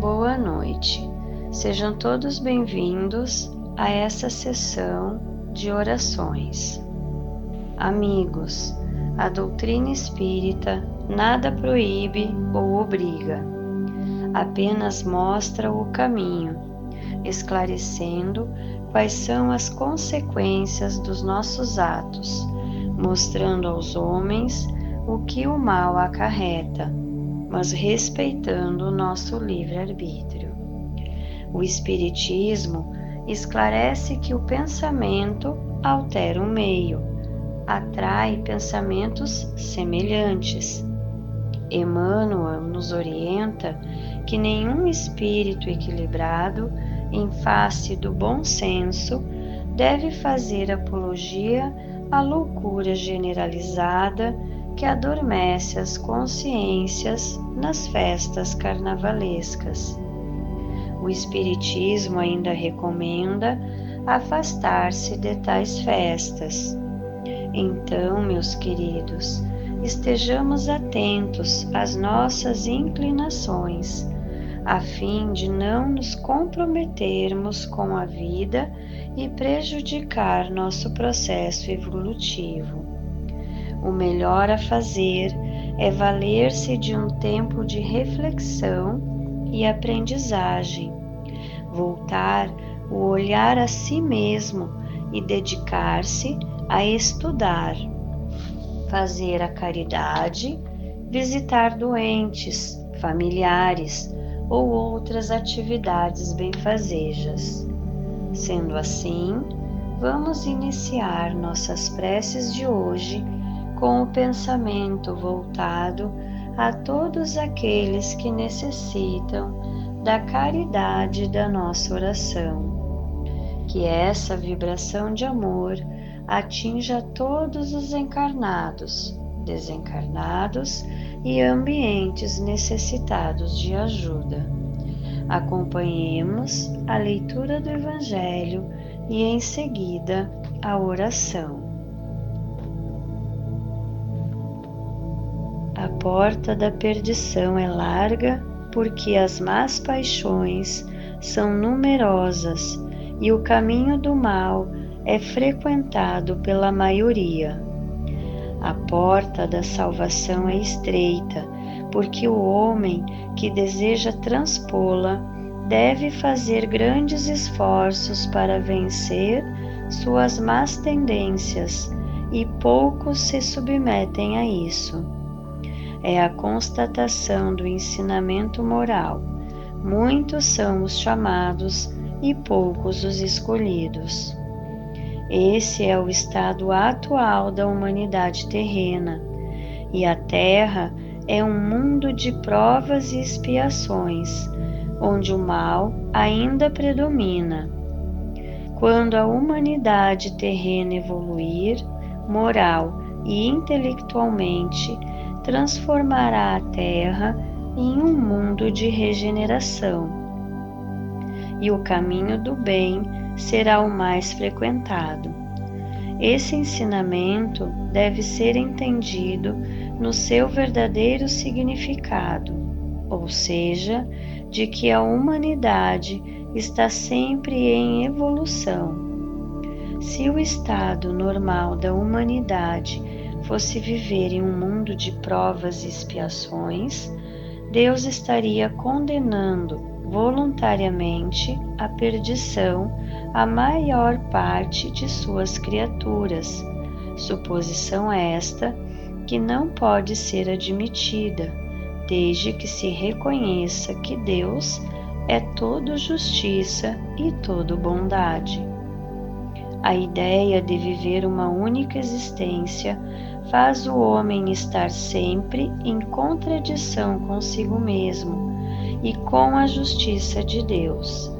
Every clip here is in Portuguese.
Boa noite. Sejam todos bem-vindos a essa sessão de orações. Amigos, a doutrina espírita nada proíbe ou obriga, apenas mostra o caminho, esclarecendo quais são as consequências dos nossos atos, mostrando aos homens o que o mal acarreta, mas respeitando o nosso livre-arbítrio. O Espiritismo esclarece que o pensamento altera o meio, atrai pensamentos semelhantes. Emmanuel nos orienta que nenhum espírito equilibrado, em face do bom senso, deve fazer apologia à loucura generalizada que adormece as consciências nas festas carnavalescas. O Espiritismo ainda recomenda afastar-se de tais festas. Então, meus queridos, estejamos atentos às nossas inclinações, a fim de não nos comprometermos com a vida e prejudicar nosso processo evolutivo. O melhor a fazer é valer-se de um tempo de reflexão e aprendizagem, voltar o olhar a si mesmo e dedicar-se a estudar, fazer a caridade, visitar doentes, familiares ou outras atividades benfazejas. Sendo assim, vamos iniciar nossas preces de hoje com o pensamento voltado a todos aqueles que necessitam da caridade da nossa oração. Que essa vibração de amor atinja todos os encarnados, desencarnados e ambientes necessitados de ajuda. Acompanhemos a leitura do Evangelho e, em seguida, a oração. A porta da perdição é larga, porque as más paixões são numerosas e o caminho do mal é frequentado pela maioria. A porta da salvação é estreita, porque o homem que deseja transpô-la deve fazer grandes esforços para vencer suas más tendências, e poucos se submetem a isso. É a constatação do ensinamento moral. Muitos são os chamados e poucos os escolhidos. Esse é o estado atual da humanidade terrena, e a Terra é um mundo de provas e expiações, onde o mal ainda predomina. Quando a humanidade terrena evoluir, moral e intelectualmente, transformará a Terra em um mundo de regeneração, e o caminho do bem será o mais frequentado. Esse ensinamento deve ser entendido no seu verdadeiro significado, ou seja, de que a humanidade está sempre em evolução. Se o estado normal da humanidade fosse viver em um mundo de provas e expiações, Deus estaria condenando voluntariamente à perdição a maior parte de suas criaturas, suposição esta que não pode ser admitida, desde que se reconheça que Deus é todo justiça e todo bondade. A ideia de viver uma única existência faz o homem estar sempre em contradição consigo mesmo e com a justiça de Deus.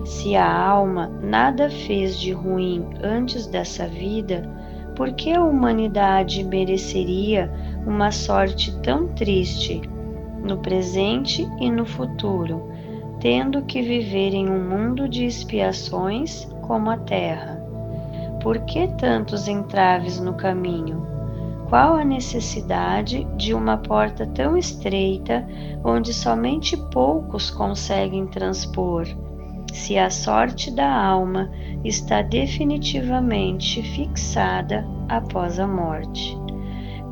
Se a alma nada fez de ruim antes dessa vida, por que a humanidade mereceria uma sorte tão triste no presente e no futuro, tendo que viver em um mundo de expiações como a Terra? Por que tantos entraves no caminho? qual a necessidade de uma porta tão estreita onde somente poucos conseguem transpor, se a sorte da alma está definitivamente fixada após a morte?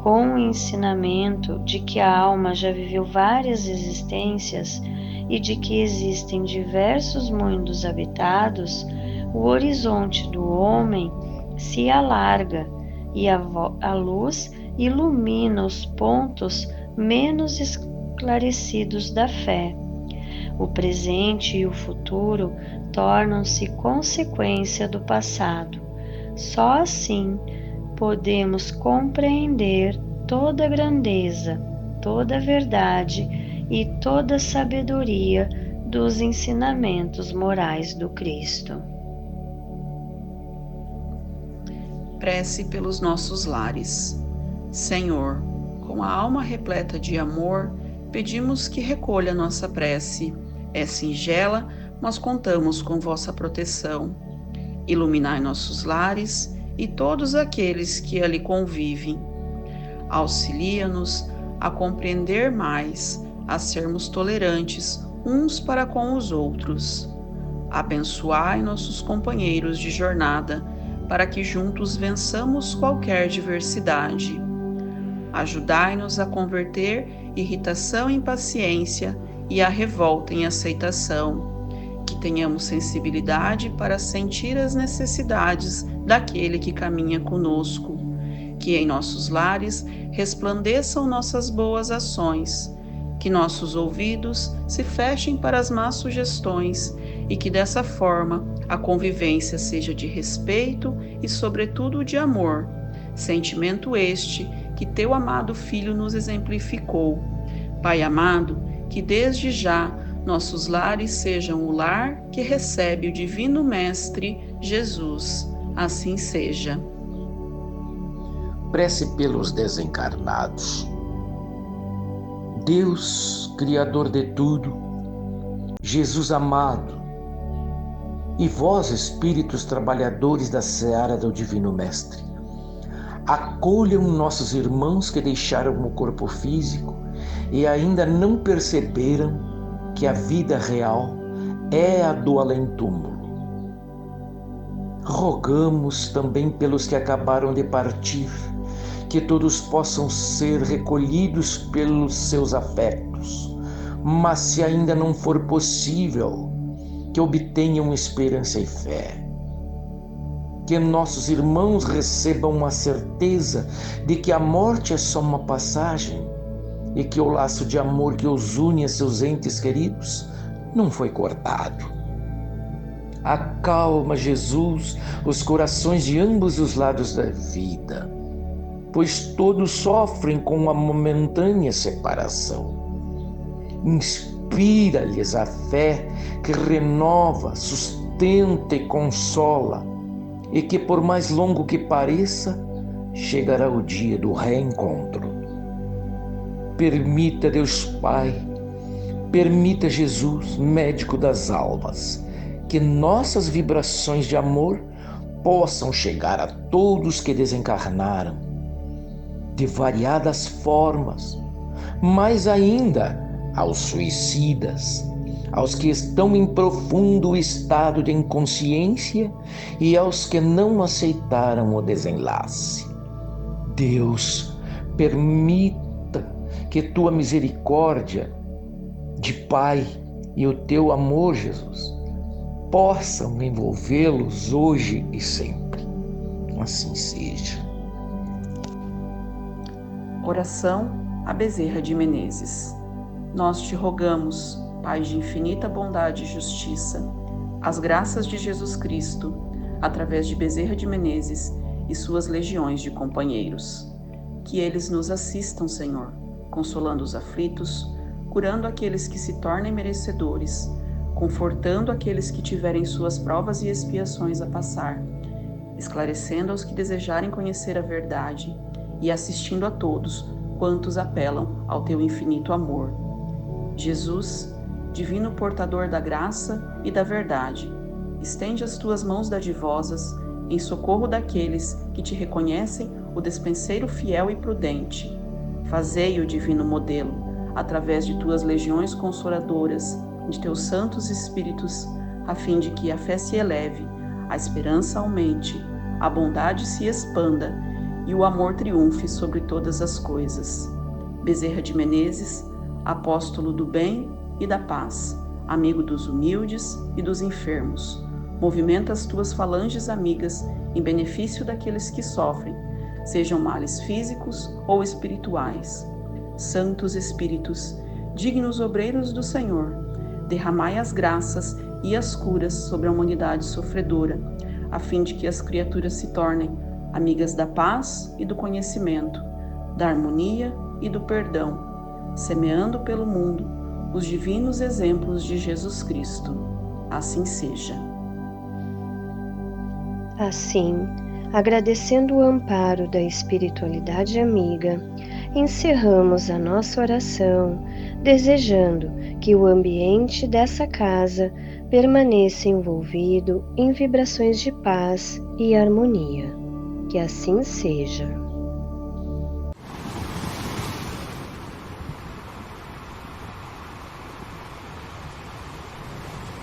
Com o ensinamento de que a alma já viveu várias existências e de que existem diversos mundos habitados, o horizonte do homem se alarga e a luz ilumina os pontos menos esclarecidos da fé. O presente e o futuro tornam-se consequência do passado. Só assim podemos compreender toda a grandeza, toda a verdade e toda a sabedoria dos ensinamentos morais do Cristo. Prece pelos nossos lares. Senhor, com a alma repleta de amor, pedimos que recolha nossa prece. É singela, mas contamos com vossa proteção. Iluminai nossos lares e todos aqueles que ali convivem. Auxilia-nos a compreender mais, a sermos tolerantes uns para com os outros. Abençoai nossos companheiros de jornada, para que juntos vençamos qualquer diversidade. Ajudai-nos a converter irritação em paciência e a revolta em aceitação. Que tenhamos sensibilidade para sentir as necessidades daquele que caminha conosco. Que em nossos lares resplandeçam nossas boas ações. Que nossos ouvidos se fechem para as más sugestões e que dessa forma a convivência seja de respeito e, sobretudo, de amor, sentimento este que teu amado Filho nos exemplificou. Pai amado, que desde já nossos lares sejam o lar que recebe o Divino Mestre Jesus. Assim seja. Prece pelos desencarnados. Deus, Criador de tudo, Jesus amado, e vós, Espíritos trabalhadores da seara do Divino Mestre, acolham nossos irmãos que deixaram o corpo físico e ainda não perceberam que a vida real é a do além-túmulo. Rogamos também pelos que acabaram de partir, que todos possam ser recolhidos pelos seus afetos, mas se ainda não for possível, que obtenham esperança e fé. Que nossos irmãos recebam a certeza de que a morte é só uma passagem e que o laço de amor que os une a seus entes queridos não foi cortado. Acalma, Jesus, os corações de ambos os lados da vida, pois todos sofrem com a momentânea separação. Inspira-lhes a fé que renova, sustenta e consola, e que por mais longo que pareça, chegará o dia do reencontro. Permita, Deus Pai, permita, Jesus, médico das almas, que nossas vibrações de amor possam chegar a todos que desencarnaram, de variadas formas, mais ainda aos suicidas, aos que estão em profundo estado de inconsciência e aos que não aceitaram o desenlace. Deus, permita que tua misericórdia de Pai e o teu amor, Jesus, possam envolvê-los hoje e sempre. Assim seja. Oração a Bezerra de Menezes. Nós te rogamos, Pai de infinita bondade e justiça, as graças de Jesus Cristo, através de Bezerra de Menezes e suas legiões de companheiros. Que eles nos assistam, Senhor, consolando os aflitos, curando aqueles que se tornem merecedores, confortando aqueles que tiverem suas provas e expiações a passar, esclarecendo aos que desejarem conhecer a verdade e assistindo a todos quantos apelam ao teu infinito amor. Jesus, divino portador da graça e da verdade, estende as tuas mãos dadivosas em socorro daqueles que te reconhecem o despenseiro fiel e prudente. Fazei o divino modelo, através de tuas legiões consoladoras, de teus santos espíritos, a fim de que a fé se eleve, a esperança aumente, a bondade se expanda e o amor triunfe sobre todas as coisas. Bezerra de Menezes, apóstolo do bem e da paz, amigo dos humildes e dos enfermos, movimenta as tuas falanges amigas em benefício daqueles que sofrem, sejam males físicos ou espirituais. Santos Espíritos, dignos obreiros do Senhor, derramai as graças e as curas sobre a humanidade sofredora, a fim de que as criaturas se tornem amigas da paz e do conhecimento, da harmonia e do perdão, semeando pelo mundo os divinos exemplos de Jesus Cristo. Assim seja. Assim, agradecendo o amparo da espiritualidade amiga, encerramos a nossa oração, desejando que o ambiente dessa casa permaneça envolvido em vibrações de paz e harmonia. Que assim seja.